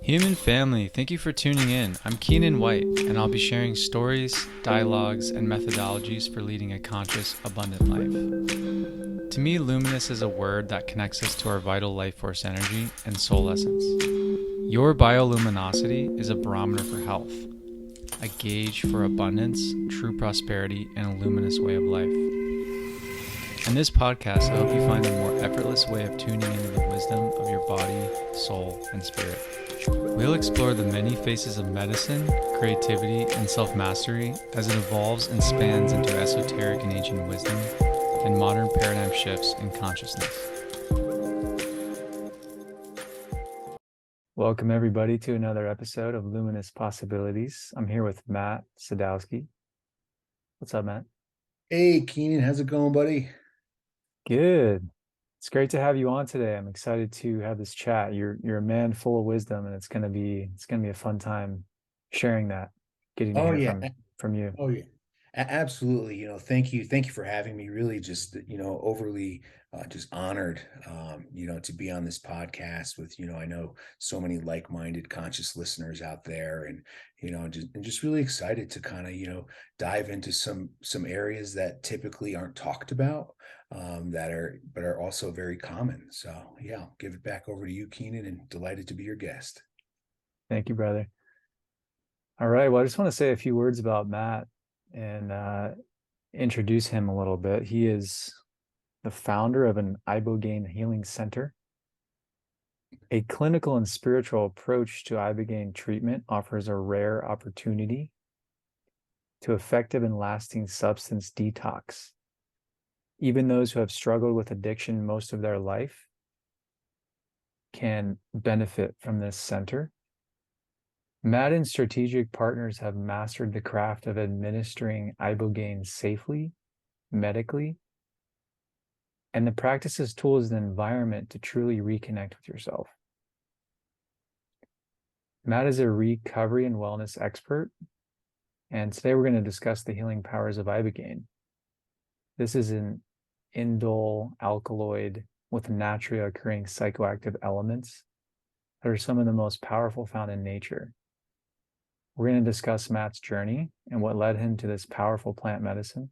Human family, thank you for tuning in. I'm Keenan White, and I'll be sharing stories, dialogues, and methodologies for leading a conscious, abundant life. To me, luminous is a word that connects us to our vital life force energy and soul essence. Your bioluminosity is a barometer for health, a gauge for abundance, true prosperity, and a luminous way of life. In this podcast, I hope you find a more effortless way of tuning into the wisdom of your body, soul, and spirit. We'll explore the many faces of medicine, creativity, and self-mastery as it evolves and spans into esoteric and ancient wisdom and modern paradigm shifts in consciousness. Welcome, everybody, to another episode of Luminous Possibilities. I'm here with Matt Sudowski. What's up, Matt? Hey, Keenan, how's it going, buddy? Good. It's great to have you on today. I'm excited to have this chat. You're a man full of wisdom, and it's gonna be a fun time sharing that, getting to Oh hear yeah, from you. oh yeah, absolutely. Thank you for having me. Really, just overly just honored, to be on this podcast with I know so many like-minded, conscious listeners out there, and just really excited to kind of dive into some areas that typically aren't talked about, but are also very common. So yeah, I'll give it back over to you, Keenan, and delighted to be your guest. Thank you, brother. All right. Well, I just want to say a few words about Matt and introduce him a little bit. He is the founder of an Ibogaine Healing Center. A clinical and spiritual approach to Ibogaine treatment offers a rare opportunity to effective and lasting substance detox. Even those who have struggled with addiction most of their life can benefit from this center. Matt and strategic partners have mastered the craft of administering Ibogaine safely, medically, and the practices tools and environment to truly reconnect with yourself. Matt is a recovery and wellness expert, and today we're going to discuss the healing powers of Ibogaine. This is an indole alkaloid with naturally occurring psychoactive elements that are some of the most powerful found in nature. We're going to discuss Matt's journey and what led him to this powerful plant medicine,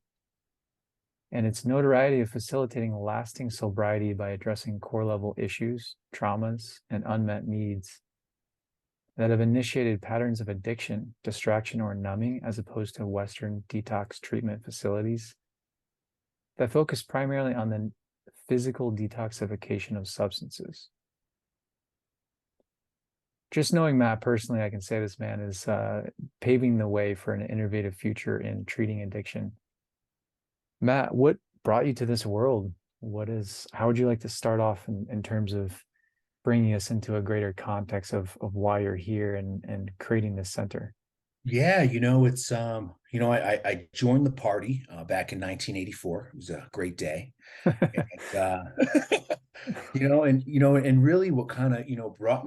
and its notoriety of facilitating lasting sobriety by addressing core level issues, traumas, and unmet needs that have initiated patterns of addiction, distraction, or numbing, as opposed to Western detox treatment facilities that focus primarily on the physical detoxification of substances. Just knowing Matt personally, I can say this man is paving the way for an innovative future in treating addiction. Matt, what brought you to this world? How would you like to start off in terms of bringing us into a greater context of why you're here and creating this center? Yeah, it's I joined the party back in 1984. It was a great day. And and really what kind of, brought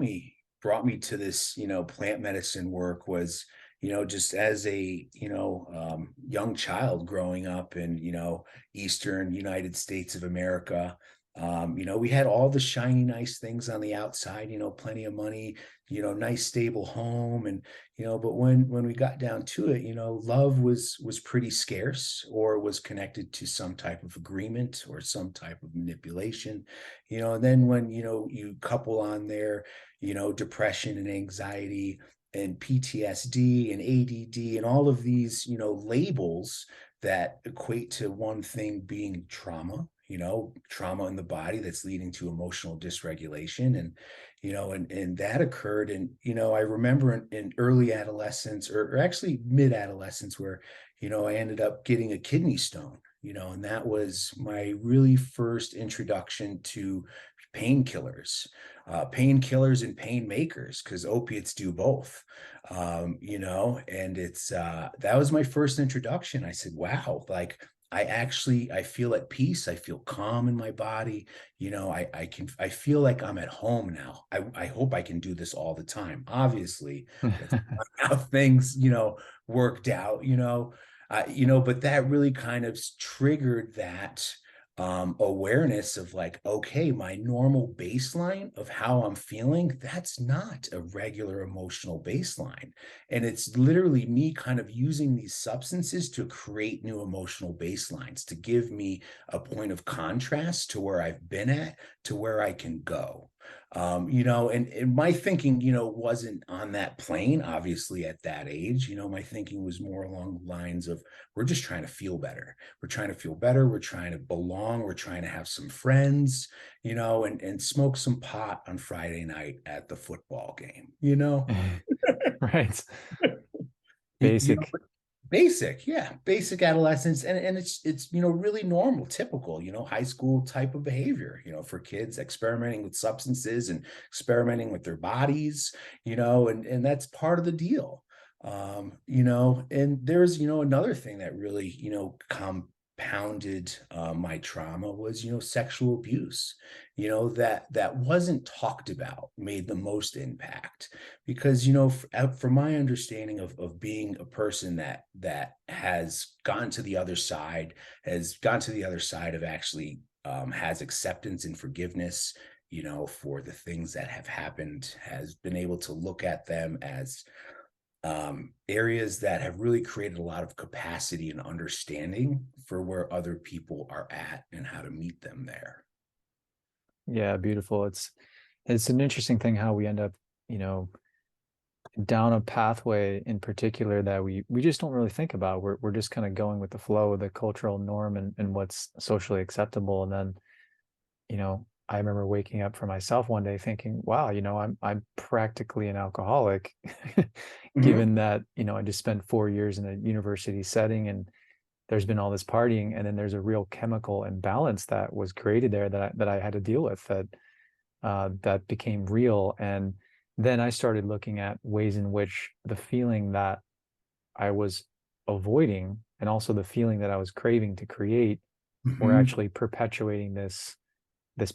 me to this, plant medicine work was, just as a, young child growing up in, Eastern United States of America. We had all the shiny, nice things on the outside, plenty of money, nice stable home. And, but when we got down to it, love was pretty scarce, or was connected to some type of agreement or some type of manipulation, and then when, you couple on there, depression and anxiety and PTSD and ADD and all of these, labels that equate to one thing being trauma, trauma in the body that's leading to emotional dysregulation. And, and that occurred. And, I remember in early adolescence, or actually mid adolescence, where, I ended up getting a kidney stone, and that was my really first introduction to painkillers and pain makers, because opiates do both. And it's that was my first introduction. I said, wow, like I feel at peace. I feel calm in my body. I feel like I'm at home now. I hope I can do this all the time. Obviously, that's not how things, worked out, but that really kind of triggered that awareness of like, okay, my normal baseline of how I'm feeling, that's not a regular emotional baseline. And it's literally me kind of using these substances to create new emotional baselines, to give me a point of contrast to where I've been at, to where I can go. And my thinking, wasn't on that plane, obviously, at that age. My thinking was more along the lines of, we're just trying to feel better. We're trying to feel better. We're trying to belong. We're trying to have some friends, and smoke some pot on Friday night at the football game, Right. you, you know, Basic. basic, yeah, basic adolescence. And it's, really normal, typical, high school type of behavior, for kids experimenting with substances and experimenting with their bodies, and that's part of the deal. And there's, another thing that really, compounded my trauma was, sexual abuse, that wasn't talked about, made the most impact. Because, from my understanding of being a person that has gone to the other side, of actually has acceptance and forgiveness, for the things that have happened, has been able to look at them as areas that have really created a lot of capacity and understanding for where other people are at and how to meet them there. Yeah, beautiful. It's an interesting thing how we end up, you know, down a pathway in particular that we just don't really think about. We're just kind of going with the flow of the cultural norm and what's socially acceptable. And then, I remember waking up for myself one day thinking, wow, I'm practically an alcoholic, Mhm. given that, I just spent 4 years in a university setting and there's been all this partying, and then there's a real chemical imbalance that was created there that I had to deal with, that became real. And then I started looking at ways in which the feeling that I was avoiding and also the feeling that I was craving to create were Mhm. actually perpetuating this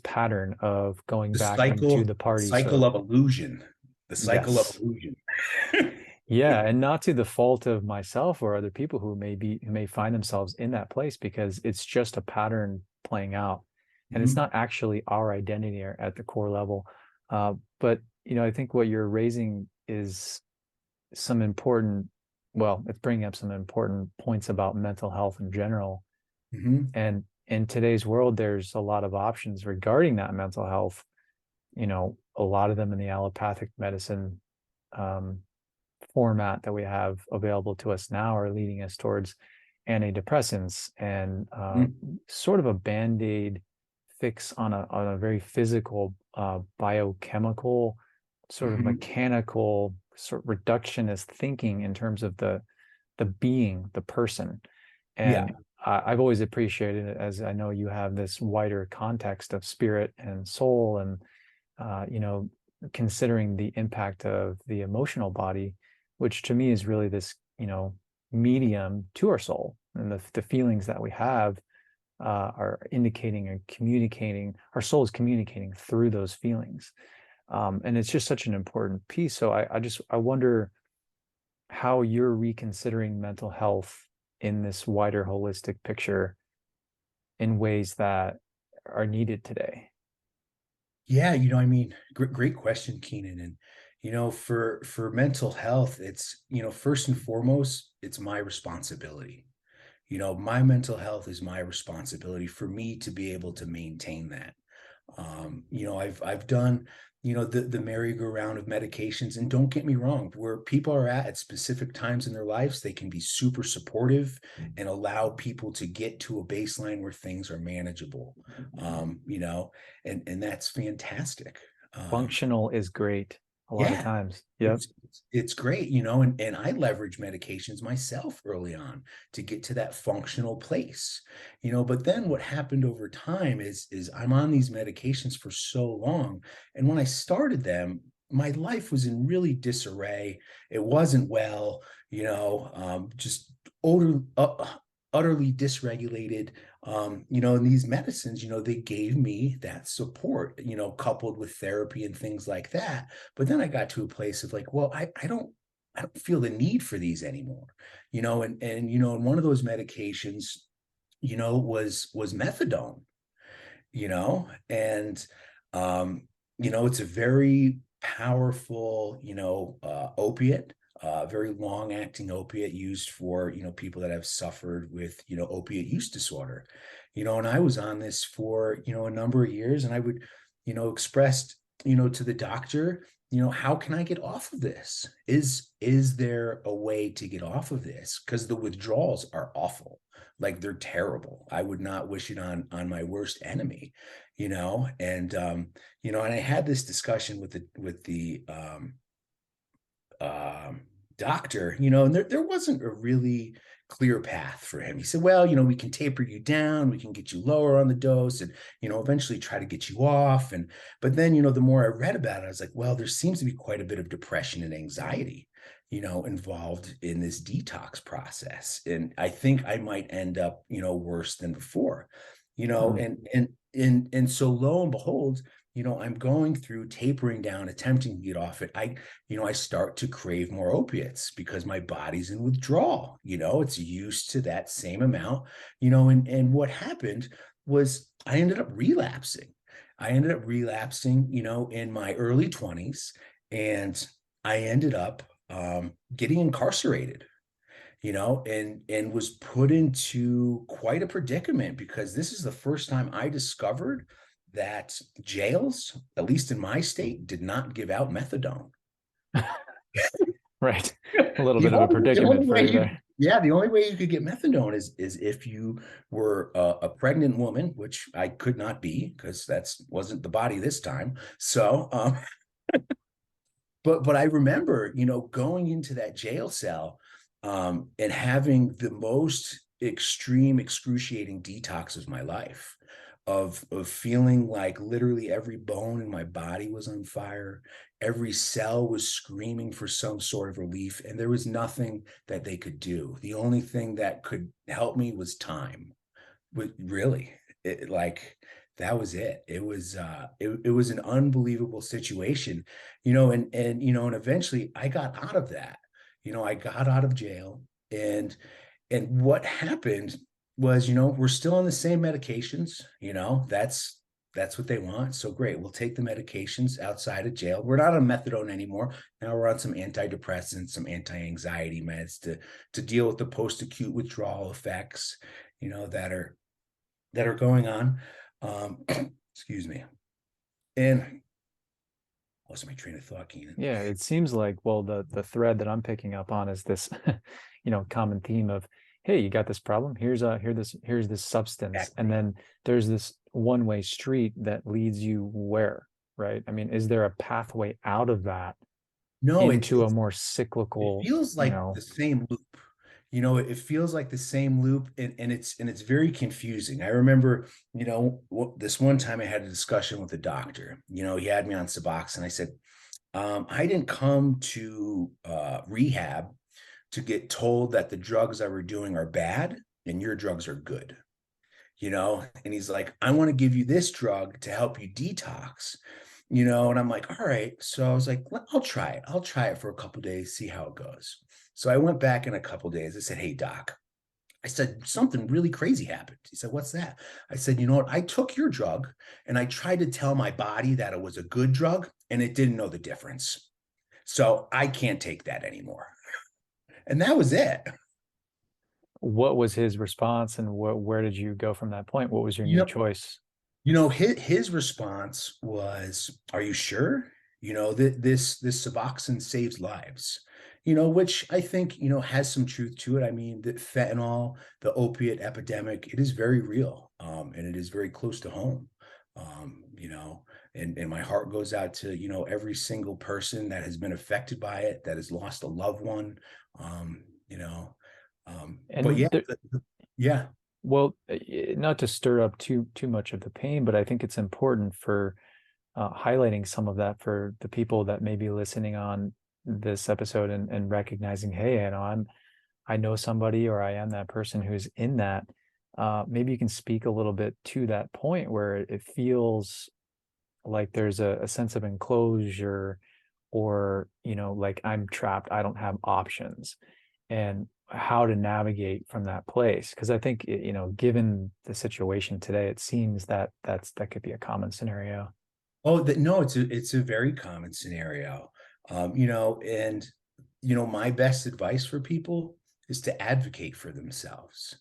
pattern of going The back into cycle, the party. cycle So of illusion. The cycle of yes. illusion. Yeah, and not to the fault of myself or other people who may find themselves in that place, because it's just a pattern playing out, and it's Mhm. not actually our identity at the core level. But I think what you're raising is some important, well, it's bringing up some important points about mental health in general. Mhm. And in today's world, there's a lot of options regarding that mental health. A lot of them in the allopathic medicine um, format that we have available to us now are leading us towards antidepressants and Mhm. sort of a band-aid fix on a very physical, biochemical, sort of Mhm. mechanical, sort of reductionist thinking in terms of the being, the person. Yeah. And I've always appreciated it, as I know you have this wider context of spirit and soul, and uh, you know, considering the impact of the emotional body, which to me is really this, medium to our soul, and the feelings that we have are indicating and communicating. Our soul is communicating through those feelings, and it's just such an important piece. So I wonder how you're reconsidering mental health in this wider holistic picture in ways that are needed today. Yeah, I mean, great question, Keenan. And for mental health, it's first and foremost, it's my responsibility. My mental health is my responsibility for me to be able to maintain that. I've done, the merry-go-round of medications, and don't get me wrong, where people are at specific times in their lives, they can be super supportive and allow people to get to a baseline where things are manageable. And that's fantastic. Um, Functional is great a lot of yeah, times. Yep. it's great, and I leverage medications myself early on to get to that functional place, but then what happened over time is I'm on these medications for so long, and when I started them, my life was in really disarray. It wasn't well, just odor, utterly dysregulated. And these medicines, they gave me that support, coupled with therapy and things like that. But then I got to a place of like, well, I don't feel the need for these anymore, and one of those medications, was methadone. and it's a very powerful, opiate, very long acting opiate used for, people that have suffered with, opiate use disorder, and I was on this for, a number of years, and I would, expressed, to the doctor, how can I get off of this? Is there a way to get off of this? Because the withdrawals are awful. Like, they're terrible. I would not wish it on my worst enemy, and I had this discussion with the doctor, and there wasn't a really clear path for him. He said, well, we can taper you down, we can get you lower on the dose, and eventually try to get you off. But then, the more I read about it, I was like, well, there seems to be quite a bit of depression and anxiety, involved in this detox process. And I think I might end up, worse than before, Mm. and so lo and behold, I'm going through tapering down, attempting to get off it. I start to crave more opiates because my body's in withdrawal. It's used to that same amount, and what happened was I ended up relapsing. In my early 20s, and I ended up getting incarcerated, and was put into quite a predicament, because this is the first time I discovered that jails, at least in my state, did not give out methadone. Right. A little The bit of a only, the predicament only for way you you, there. yeah, the only way you could get methadone is if you were a pregnant woman, which I could not be because that's wasn't the body this time. So, but I remember, going into that jail cell, and having the most extreme, excruciating detox of my life, of feeling like literally every bone in my body was on fire, every cell was screaming for some sort of relief, and there was nothing that they could do. The only thing that could help me was time. Really, like, that was it. It was an unbelievable situation, and eventually I got out of that. I got out of jail, and what happened was, we're still on the same medications. That's what they want. So great, we'll take the medications outside of jail. We're not on methadone anymore. Now we're on some antidepressants, some anti-anxiety meds to deal with the post-acute withdrawal effects, that are going on. Um, excuse me. And lost my train of thought, Keenan. Yeah, it seems like, well, the thread that I'm picking up on is this, common theme of, hey, you got this problem. Here's this substance, and Exactly. then there's this one-way street that leads you where, right? I mean, is there a pathway out of that No, into a more it cyclical, feels like the same loop. It feels like the same loop, and it's very confusing. I remember, this one time I had a discussion with a doctor. He had me on Suboxone. I said, I didn't come to rehab to get told that the drugs I were doing are bad and your drugs are good. And he's like, I want to give you this drug to help you detox, and I'm like, all right. So I was like, I'll try it. I'll try it for a couple of days, see how it goes. So I went back in a couple of days. I said, hey, doc, I said, something really crazy happened. He said, what's that? I said, you know what? I took your drug and I tried to tell my body that it was a good drug, and it didn't know the difference. So I can't take that anymore. And that was it. what was his response, and where did you go from that point? What was your You new know, choice? his response was, "Are you sure? That this Suboxone saves lives." Which I think has some truth to it. I mean, the fentanyl, the opiate epidemic, it is very real, and it is very close to home. And my heart goes out to every single person that has been affected by it, that has lost a loved one. Um, you know, but And yeah, there, yeah, well, not to stir up too much of the pain, but I think it's important for highlighting some of that for the people that may be listening on this episode, and recognizing, hey, I know somebody, or I am that person who's in that. Maybe you can speak a little bit to that point where it feels like there's a sense of enclosure, or like I'm trapped, I don't have options. And how to navigate from that place. Because I think, given the situation today, it seems that that could be a common scenario. Oh, no, it's a very common scenario. And my best advice for people is to advocate for themselves.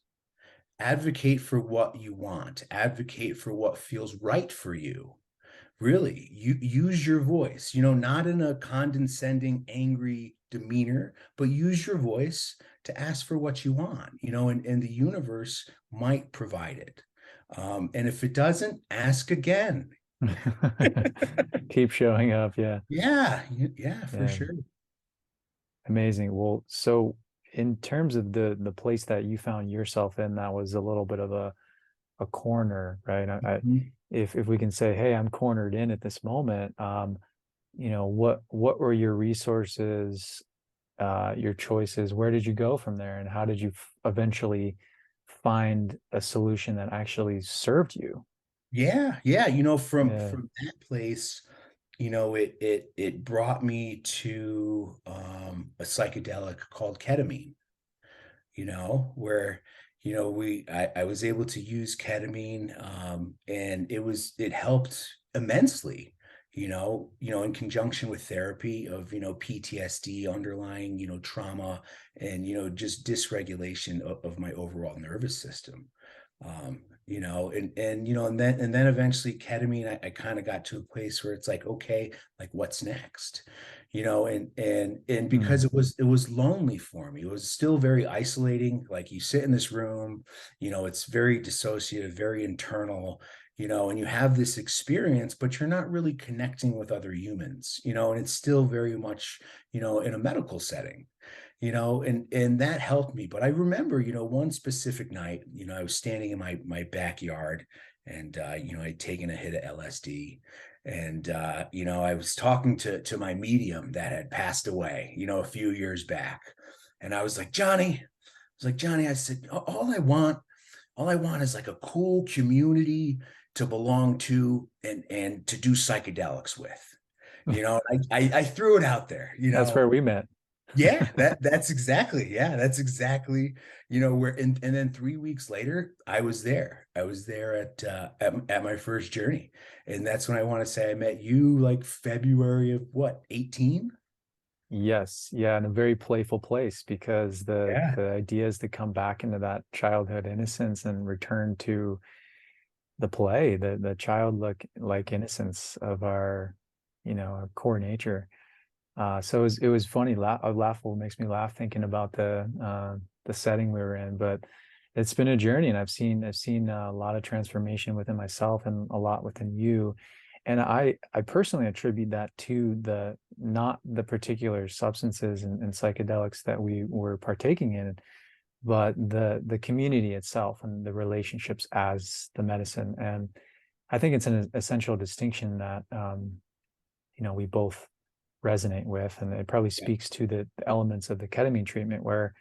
Advocate for what you want. Advocate for what feels right for you. Really, you use your voice, not in a condescending, angry demeanor, but use your voice to ask for what you want, and the universe might provide it. And if it doesn't, ask again. Keep showing up. Yeah. Yeah, yeah, for Yeah. sure. Amazing. Well, so in terms of the place that you found yourself in, that was a little bit of a corner, right? Mhm. If we can say, hey, I'm cornered in at this moment, what were your resources, your choices? Where did you go from there, and how did you eventually find a solution that actually served you? Yeah, yeah. From Yeah. that place, it brought me to a psychedelic called ketamine. Where I was able to use ketamine, and it helped immensely, in conjunction with therapy of PTSD, underlying trauma, and just dysregulation of my overall nervous system. And then eventually ketamine, I kind of got to a place where it's like, okay, like what's next? And because Hmm. it was lonely for me. It was still very isolating. Like, you sit in this room, it's very dissociative, very internal, and you have this experience, but you're not really connecting with other humans, and it's still very much, in a medical setting, and that helped me. But I remember, one specific night, I was standing in my backyard, and I'd taken a hit of LSD, and I was talking to my medium that had passed away, a few years back. And I was like, Johnny, I said, all I want is like a cool community to belong to, and to do psychedelics with. I threw it out there, That's where we met. yeah, that's exactly, where. And then 3 weeks later, I was there. I was there at my first journey. And that's when I want to say I met you, like February of what, 18? Yes, yeah, in a very playful place, because Yeah. the idea is to come back into that childhood innocence and return to the play, the childlike like innocence of our core nature. So it was funny. Laughable makes me laugh thinking about the setting we were in, but it's been a journey, and I've seen a lot of transformation within myself and a lot within you. And I personally attribute that to the not the particular substances and psychedelics that we were partaking in, but the community itself and the relationships as the medicine. And I think it's an essential distinction that we both resonate with, and it probably Yeah. speaks to the elements of the ketamine treatment where,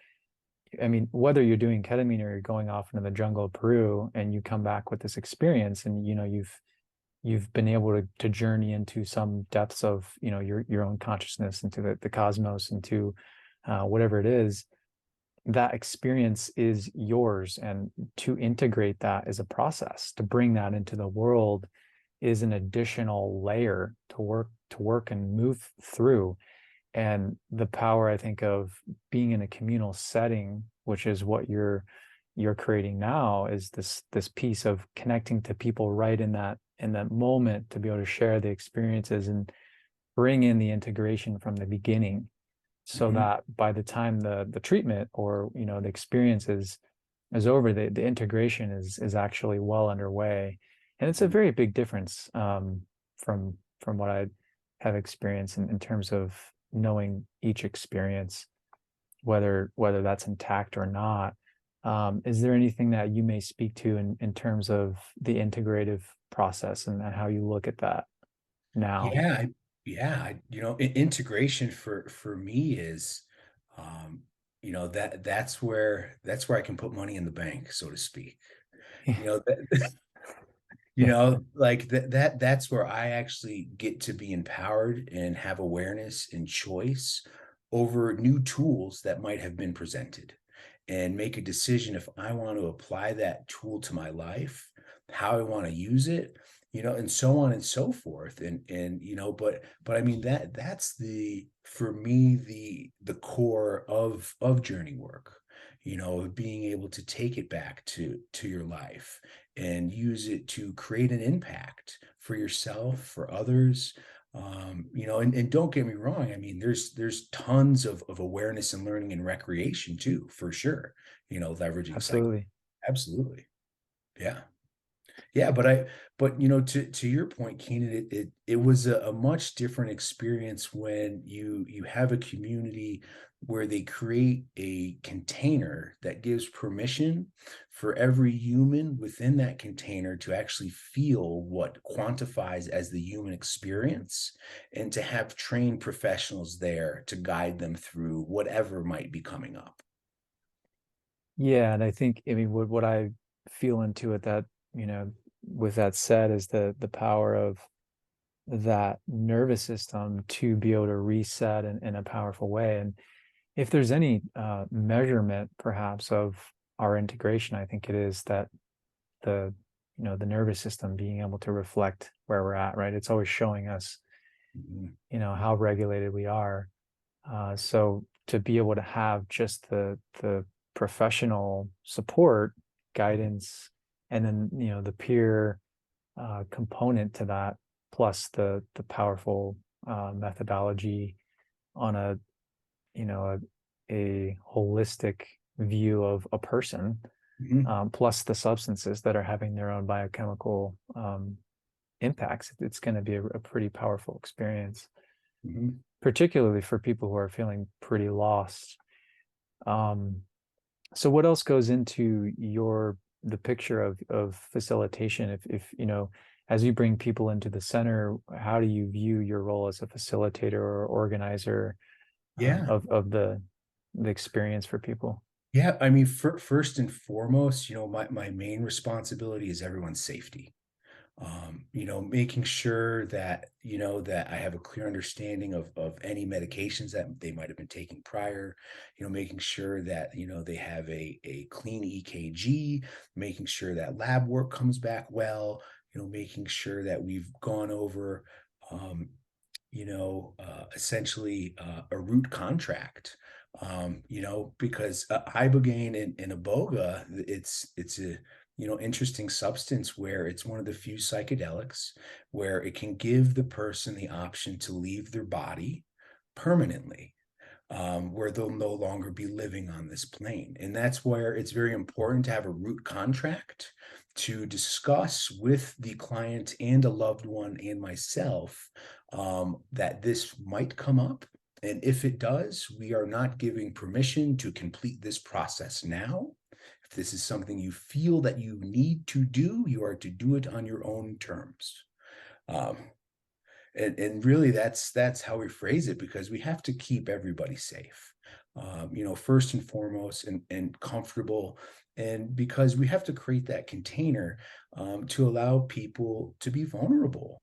I mean, whether you're doing ketamine or you're going off into the jungle of Peru and you come back with this experience, and you've been able to journey into some depths of your own consciousness, into the cosmos, into whatever it is, that experience is yours. And to integrate that is a process. To bring that into the world is an additional layer to work and move through. And the power, I think, of being in a communal setting, which is what you're creating now, is this piece of connecting to people right in that moment, to be able to share the experiences and bring in the integration from the beginning, so Mhm. that by the time the treatment or the experience is over, the integration is actually well underway. And it's a very big difference, from what I have experienced in terms of knowing each experience, whether that's intact or not. Is there anything that you may speak to in terms of the integrative process and how you look at that now? Yeah, integration for me is, that's where I can put money in the bank, so to speak. That, Yeah. like that's where I actually get to be empowered and have awareness and choice over new tools that might have been presented. and make a decision if I want to apply that tool to my life, how I want to use it, and so on and so forth. But I mean, that's the, for me, the core of journey work, being able to take it back to your life and use it to create an impact for yourself, for others. And don't get me wrong. I mean, there's tons of awareness and learning and recreation too, for sure. Leveraging psych. Absolutely. Absolutely. Yeah. Yeah, but to your point, Keenan, it was a much different experience when you have a community where they create a container that gives permission for every human within that container to actually feel what quantifies as the human experience, and to have trained professionals there to guide them through whatever might be coming up. Yeah, and I think, I mean, what I feel into it, that, with that said, is the power of that nervous system to be able to reset in a powerful way. And if there's any measurement perhaps of our integration, I think it is that the the nervous system being able to reflect where we're at, right? It's always showing us, Mhm, how regulated we are. So to be able to have just the professional support, mhm, guidance, and then the peer component to that, plus the powerful methodology on a holistic view of a person, mhm, plus the substances that are having their own biochemical impacts, it's going to be a pretty powerful experience, mhm. particularly for people who are feeling pretty lost. Um, so what else goes into the picture of facilitation? If as you bring people into the center, how do you view your role as a facilitator or organizer Yeah. of the experience for people? Yeah, I mean, first and foremost, my main responsibility is everyone's safety. Making sure that I have a clear understanding of any medications that they might have been taking prior, making sure that, they have a clean EKG, making sure that lab work comes back well, making sure that we've gone over, um, essentially a root contract, because ibogaine and iboga, it's a interesting substance where it's one of the few psychedelics where it can give the person the option to leave their body permanently, where they'll no longer be living on this plane. And that's where it's very important to have a root contract to discuss with the client and a loved one and myself, that this might come up. And if it does, we are not giving permission to complete this process now. If this is something you feel that you need to do, you are to do it on your own terms. Um, and really that's how we phrase it, because we have to keep everybody safe, first and foremost, and comfortable, and because we have to create that container, to allow people to be vulnerable,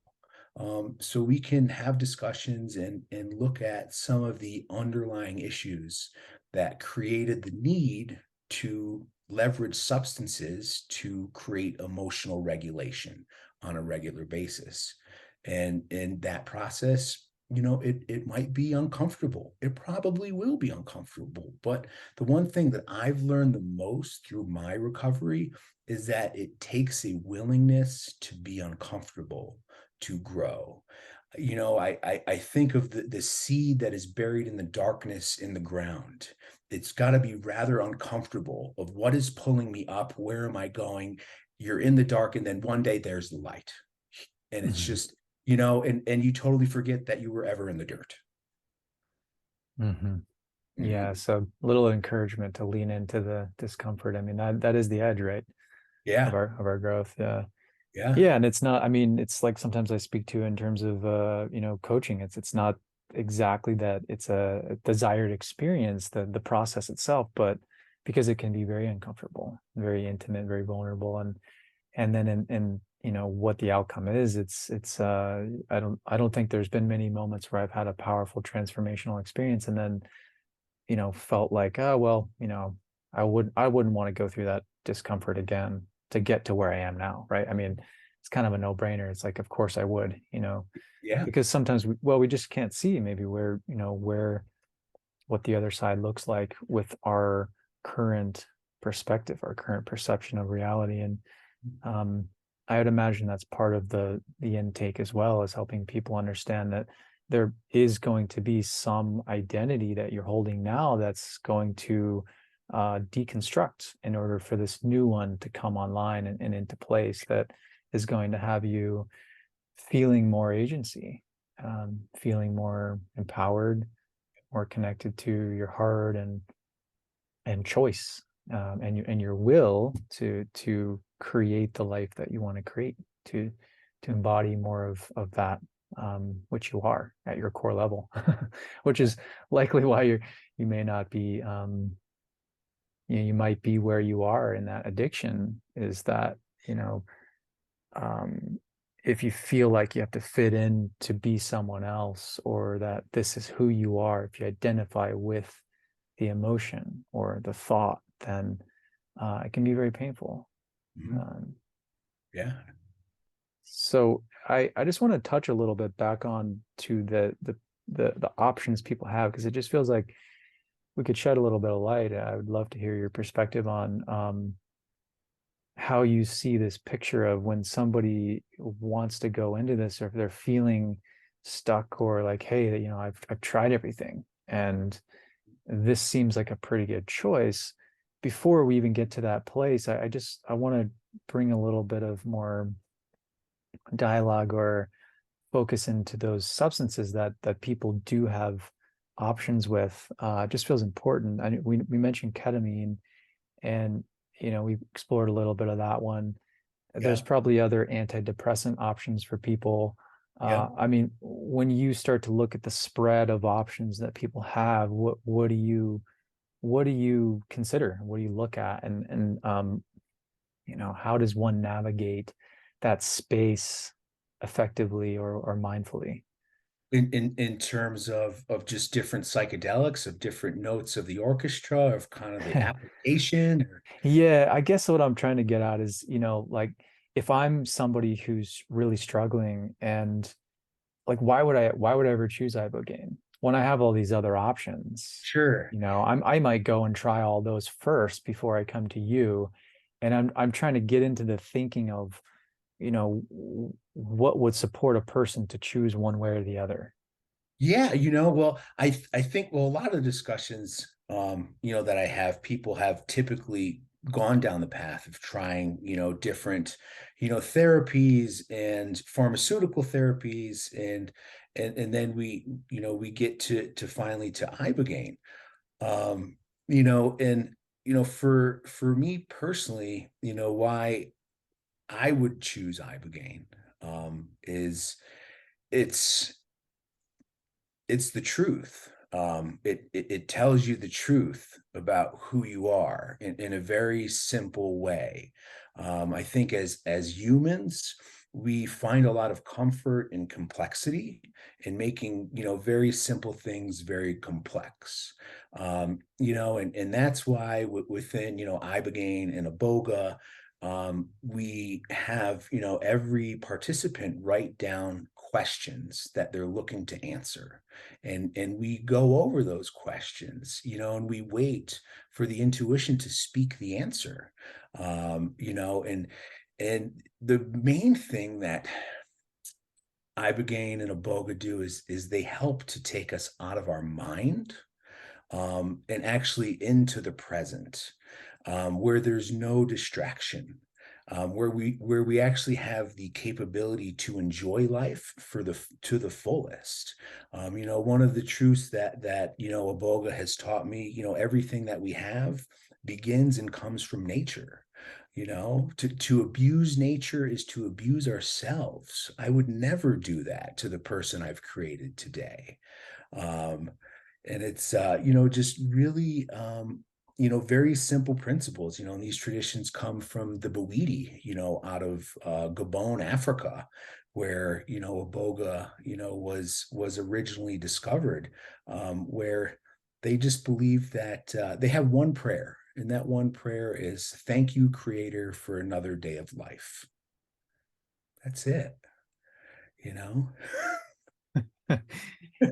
so we can have discussions and look at some of the underlying issues that created the need to leverage substances to create emotional regulation on a regular basis. And in that process, it might be uncomfortable. It probably will be uncomfortable. But the one thing that I've learned the most through my recovery is that it takes a willingness to be uncomfortable to grow. I think of the seed that is buried in the darkness in the ground. It's got to be rather uncomfortable of what is pulling me up, where am I going? You're in the dark, and then one day there's the light. And it's Hmm. just, and you totally forget that you were ever in the dirt. Hmm. Yeah, Mhm. so little encouragement to lean into the discomfort. I mean, that is the edge, right, of Yeah. our growth. Yeah. Yeah. Yeah, and it's not, I mean, it's like sometimes I speak to in terms of coaching. It's not exactly that it's a desired experience, the process itself, but because it can be very uncomfortable, very intimate, very vulnerable. And then in what the outcome is, it's I don't think there's been many moments where I've had a powerful transformational experience and then felt like, oh well, I wouldn't want to go through that discomfort again to get to where I am now, right? I mean, it's kind of a no-brainer. It's like, of course I would, Yeah. because sometimes we just can't see maybe where what the other side looks like with our current perspective, our current perception of reality. And um, I would imagine that's part of the intake as well, as helping people understand that there is going to be some identity that you're holding now that's going to deconstruct in order for this new one to come online and into place that is going to have you feeling more agency, feeling more empowered, more connected to your heart and choice, and your will to create the life that you want to create, to embody more of that, which you are at your core level, which is likely why you may not be, you might be where you are in that addiction, is that, you know um, if you feel like you have to fit in to be someone else, or that this is who you are, if you identify with the emotion or the thought, then it can be very painful. Mhm. Um, Yeah. so I just want to touch a little bit back on to the options people have, because it just feels like we could shed a little bit of light. I would love to hear your perspective on how you see this picture of when somebody wants to go into this, or if they're feeling stuck, or like, hey, I've tried everything and this seems like a pretty good choice. Before we even get to that place, I want to bring a little bit of more dialogue or focus into those substances that people do have options with. It just feels important. We mentioned ketamine, and we explored a little bit of that one. There's Yeah. probably other antidepressant options for people. Yeah. I mean, when you start to look at the spread of options that people have, what do you consider? What do you look at? And how does one navigate that space effectively or mindfully? In terms of just different psychedelics, of different notes of the orchestra, of kind of the application, or Yeah, I guess what I'm trying to get at is, like, if I'm somebody who's really struggling, and like, why would I ever choose Ibogaine when I have all these other options? sure. I might go and try all those first before I come to you. And I'm trying to get into the thinking of, what would support a person to choose one way or the other. Yeah, well, I think, well, a lot of discussions, that I have, people have typically gone down the path of trying, different, therapies and pharmaceutical therapies, and then we get to finally to Ibogaine. And for me personally, why I would choose Ibogaine, is it's it's the truth. It tells you the truth about who you are in a very simple way. I think as humans, we find a lot of comfort in complexity, in making very simple things very complex. And that's why within Ibogaine and Iboga, we have every participant write down questions that they're looking to answer, and we go over those questions, and we wait for the intuition to speak the answer. And the main thing that Ibogaine and Iboga do is they help to take us out of our mind, and actually into the present, where there's no distraction, where we actually have the capability to enjoy life to the fullest. One of the truths that Iboga has taught me, everything that we have begins and comes from nature. To abuse nature is to abuse ourselves. I would never do that to the person I've created today. um, and it's just really, very simple principles. And these traditions come from the Bawiti, out of Gabon, Africa, where Iboga was originally discovered, where they just believe that they have one prayer, And that one prayer is, thank you, Creator, for another day of life. That's it, you know?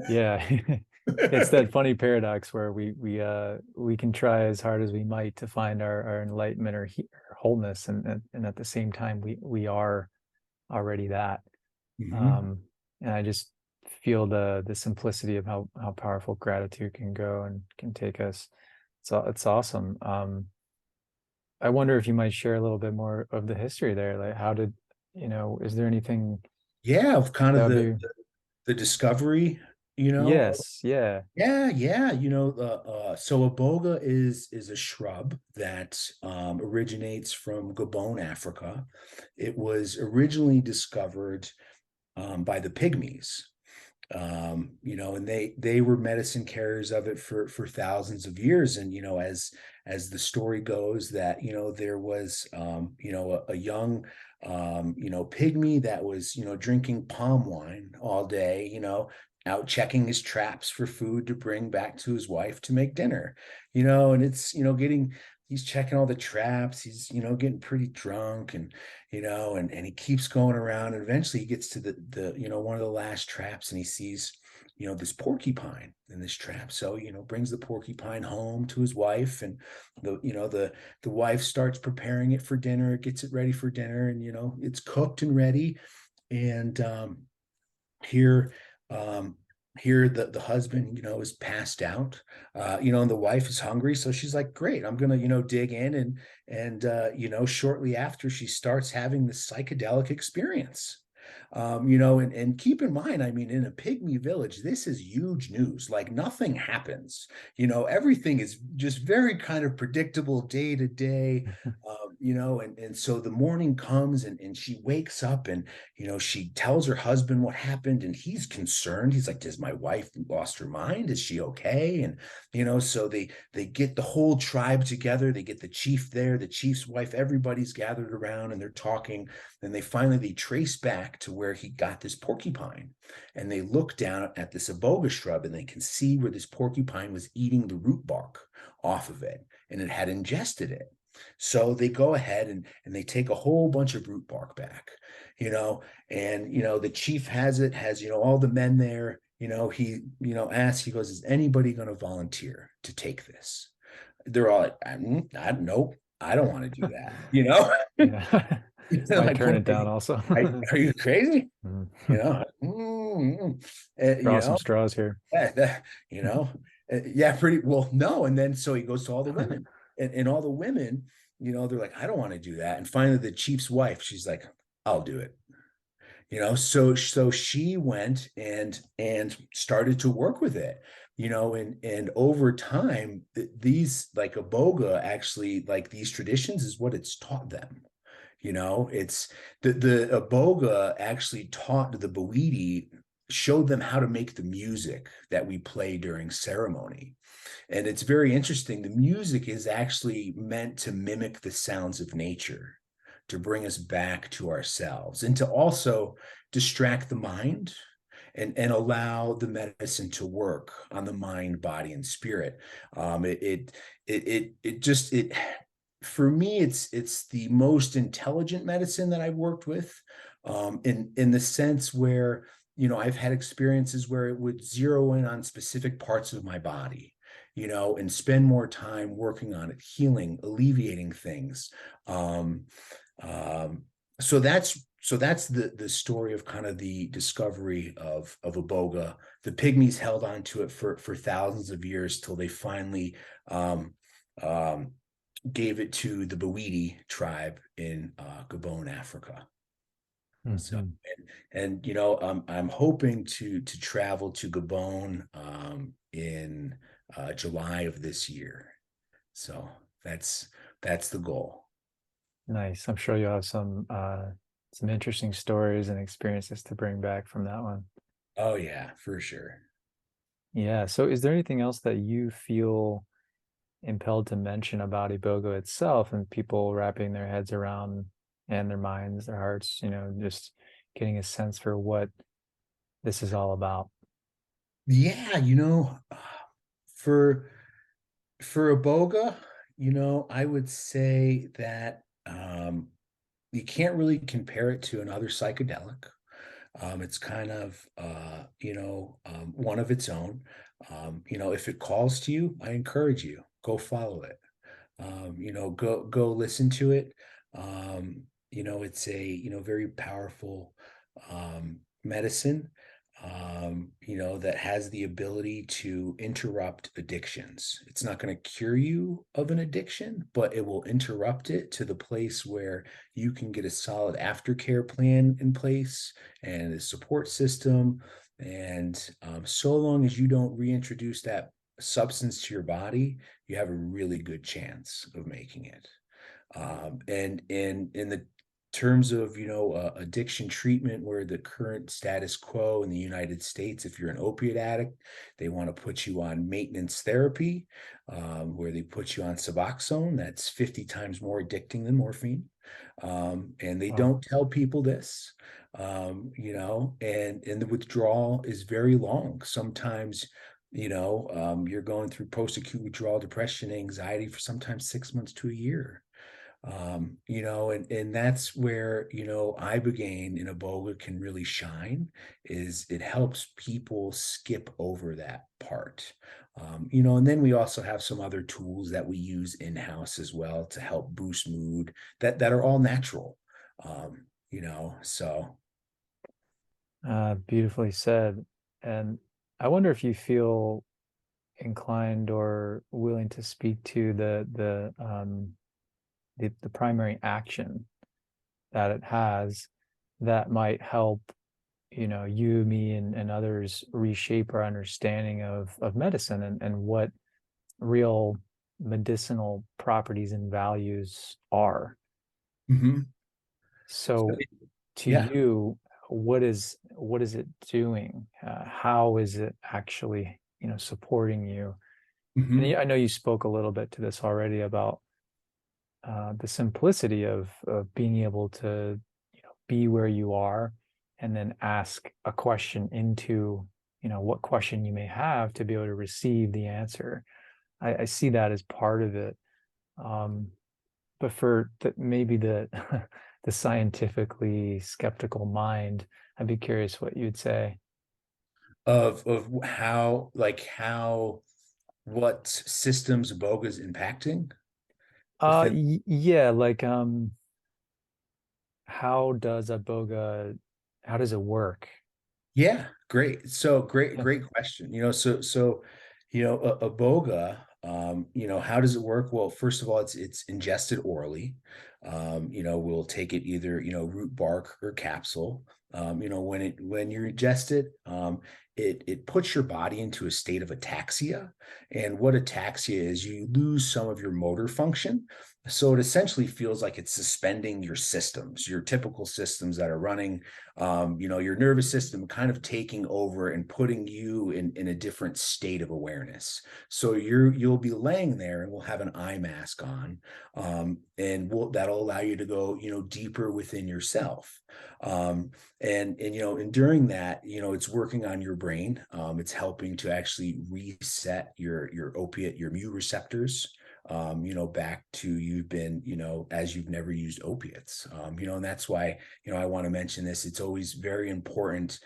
Yeah. It's that funny paradox where we can try as hard as we might to find our enlightenment or wholeness, and at the same time we are already that. Mhm. Um, and I just feel the simplicity of how powerful gratitude can go and can take us. It's awesome. I wonder if you might share a little bit more of the history there. Like, how did, is there anything Yeah, of kind that of would be? the discovery, you know. Yes, yeah. Yeah, yeah, so iboga is a shrub that originates from Gabon, Africa. It was originally discovered by the pygmies, and they were medicine carriers of it for thousands of years. And as the story goes, that there was a young pygmy that was drinking palm wine all day, out checking his traps for food to bring back to his wife to make dinner, and it's getting he's checking all the traps. He's getting pretty drunk, and he keeps going around, and eventually he gets to the one of the last traps, and he sees this porcupine in this trap. So brings the porcupine home to his wife, and the wife starts preparing it for dinner, gets it ready for dinner, and it's cooked and ready. And here um here the husband is passed out, and the wife is hungry, so she's like, great, I'm gonna dig in, and shortly after, she starts having this psychedelic experience. And keep in mind, I mean, in a pygmy village, this is huge news. Like, nothing happens, everything is just very kind of predictable day to day. And so the morning comes, and she wakes up, and she tells her husband what happened, and he's concerned. He's like, "Does my wife lost her mind? Is she okay?" And so they get the whole tribe together. They get the chief there, the chief's wife. Everybody's gathered around, and they're talking. And they trace back to where he got this porcupine, and they look down at this iboga shrub, and they can see where this porcupine was eating the root bark off of it, and it had ingested it. So they go ahead, and they take a whole bunch of root bark back, and the chief has all the men there. He asks, he goes, is anybody going to volunteer to take this? They're all like, I nope, I don't want to do that. Yeah. Might Like, turn what it down also. are you crazy? Mm. You know, mm, mm. Draw some straws here. Yeah, yeah, pretty well. No, and then so he goes to all the women, and all the women, they're like, I don't want to do that. And finally, the chief's wife, she's like, I'll do it. So she went and started to work with it, and over time, these, like, iboga, actually, like, these traditions is what it's taught them. It's the iboga actually taught the Bawidi, showed them how to make the music that we play during ceremony. And it's very interesting. The music is actually meant to mimic the sounds of nature, to bring us back to ourselves, and to also distract the mind, and allow the medicine to work on the mind, body, and spirit. It just it For me, it's the most intelligent medicine that I've worked with, in the sense where I've had experiences where it would zero in on specific parts of my body, and spend more time working on it, healing, alleviating things. Um, um, so that's the story of kind of the discovery of iboga. The pygmies held on to it for thousands of years, till they finally um, um, gave it to the Bawidi tribe in Gabon, Africa. So, Mhm. I'm hoping to travel to Gabon in July of this year. So that's the goal. Nice. I'm sure you'll have some interesting stories and experiences to bring back from that one. Oh yeah, for sure. Yeah. So is there anything else that you feel impelled to mention about Iboga itself, and people wrapping their heads around, and their minds, their hearts, just getting a sense for what this is all about? Yeah, for iboga, I would say that you can't really compare it to another psychedelic. It's kind of, one of its own. If it calls to you, I encourage you, go follow it. Go listen to it. It's a, very powerful medicine, that has the ability to interrupt addictions. It's not going to cure you of an addiction, but it will interrupt it to the place where you can get a solid aftercare plan in place and a support system. And so long as you don't reintroduce that substance to your body, you have a really good chance of making it. And in the terms of addiction treatment, where the current status quo in the United States, if you're an opiate addict, they want to put you on maintenance therapy, where they put you on Suboxone. That's 50 times more addicting than morphine. And they Oh, don't tell people this, and the withdrawal is very long. Sometimes you're going through post-acute withdrawal depression, anxiety for sometimes 6 months to a year. And that's where, Ibogaine in Iboga can really shine, is it helps people skip over that part. And then we also have some other tools that we use in-house as well to help boost mood that are all natural. So beautifully said. And I wonder if you feel inclined or willing to speak to the primary action that it has that might help, you, me, and others reshape our understanding of medicine and what real medicinal properties and values are. mhm. So, So to yeah. you, what is it doing? How is it actually, supporting you? And Mhm. I know you spoke a little bit to this already about the simplicity of being able to, be where you are and then ask a question into, what question you may have to be able to receive the answer. I see that as part of it. Um, but for maybe the the scientifically skeptical mind, I'd be curious what you'd say. Of how what systems Boga is impacting within. Yeah, like how does a boga, how does it work? Yeah, great. So great, Yeah. great question. A boga, how does it work? Well, first of all, it's ingested orally. We'll take it either, root bark or capsule. When you ingest it, it puts your body into a state of ataxia. And what ataxia is, you lose some of your motor function. So it essentially feels like it's suspending your systems, your typical systems that are running, your nervous system kind of taking over and putting you in a different state of awareness. So you'll be laying there and we'll have an eye mask on, and that'll allow you to go, deeper within yourself. And during that, it's working on your brain. It's helping to actually reset your opiate, your mu receptors, back to you've been, as you've never used opiates. And that's why, I want to mention this. It's always very important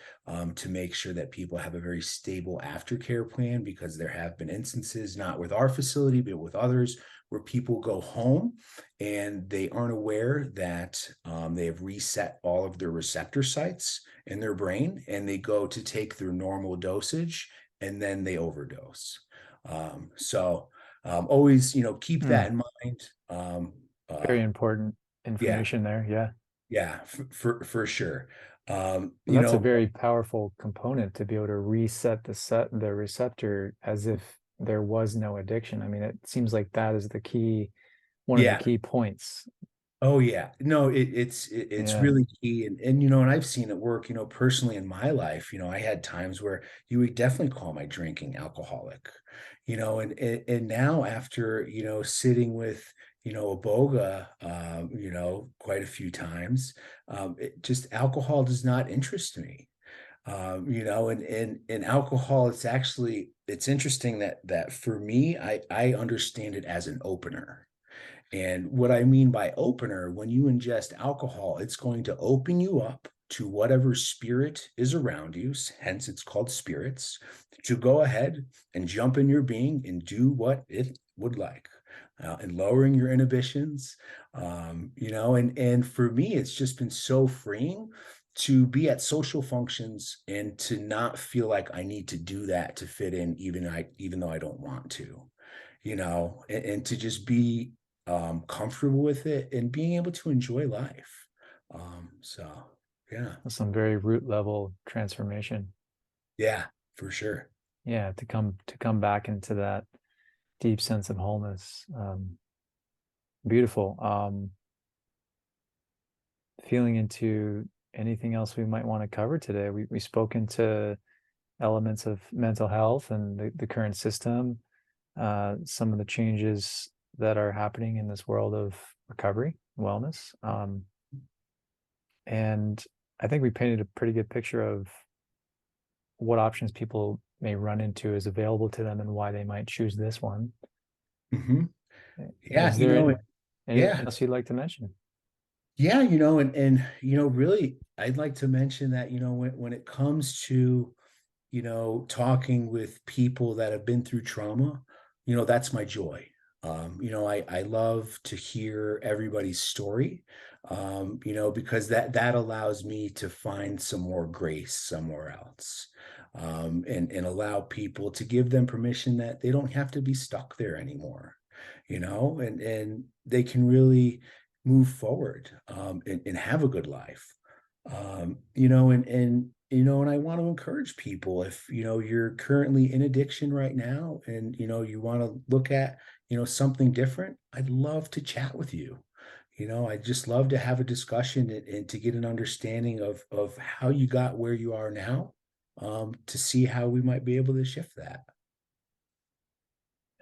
to make sure that people have a very stable aftercare plan, because there have been instances, not with our facility, but with others, where people go home and they aren't aware that they have reset all of their receptor sites in their brain, and they go to take their normal dosage and then they overdose. Always, keep Hmm. that in mind. Very important Yeah, information there. Yeah. yeah, for sure. Um, And you that's a know, very powerful component to be able to reset the receptor as if there was no addiction. I mean, it seems like that is the key, one of the yeah. key points. Oh yeah. No, it's Yeah. really key. And and I've seen it work, personally in my life. I had times where you would definitely call my drinking alcoholic, and now after, sitting with, a boga, quite a few times, it just alcohol does not interest me. And alcohol, it's interesting that for me, I understand it as an opener. And what I mean by opener, when you ingest alcohol, it's going to open you up to whatever spirit is around you, hence it's called spirits, to go ahead and jump in your being and do what it would like, and lowering your inhibitions. And for me, it's just been so freeing to be at social functions and to not feel like I need to do that to fit in, even though I don't want to, and to just be comfortable with it and being able to enjoy life. So yeah, Some very root level transformation. yeah, for sure. Yeah, to come back into that deep sense of wholeness. Beautiful. Feeling into anything else we might want to cover today. We spoke into elements of mental health and the current system, some of the changes that are happening in this world of recovery, wellness. And I think we painted a pretty good picture of what options people may run into is available to them and why they might choose this one. Hmm. Yeah, Is there anything yeah, else you'd like to mention? yeah, really, I'd like to mention that, when it comes to, talking with people that have been through trauma, that's my joy. I love to hear everybody's story, because that allows me to find some more grace somewhere else, and allow people to give them permission that they don't have to be stuck there anymore, and they can really move forward, and have a good life. And I want to encourage people, if you're currently in addiction right now, and you want to look at something different, I'd love to chat with you. I just love to have a discussion, and to get an understanding of how you got where you are now, to see how we might be able to shift that.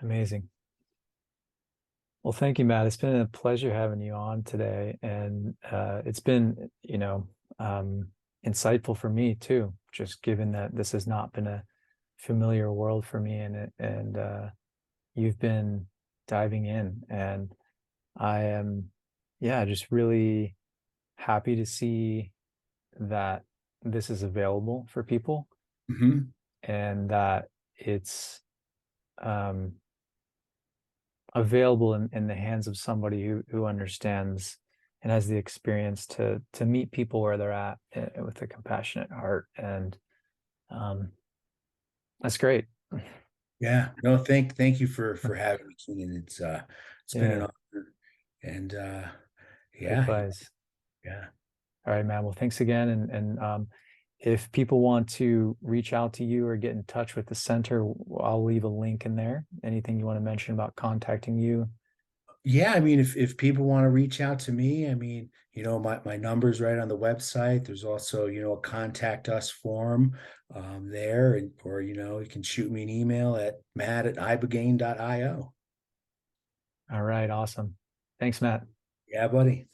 Amazing. Well, thank you, Matt. It's been a pleasure having you on today, and it's been, insightful for me too. Just given that this has not been a familiar world for me, and you've been diving in, and I am, yeah, just really happy to see that this is available for people, Hmm. and that it's um, available in the hands of somebody who understands and has the experience to meet people where they're at, with a compassionate heart. And um, that's great. Yeah, no, thank you for having me, Keenan. It's been an Yeah, honor, and yeah, likewise. yeah. All right, man. Well, thanks again. And if people want to reach out to you or get in touch with the center, I'll leave a link in there. Anything you want to mention about contacting you? Yeah, I mean, if people want to reach out to me, I mean, my number's right on the website. There's also, a contact us form, there, or you can shoot me an email at matt@ibogaine.io. All right, awesome. Thanks, Matt. Yeah, buddy.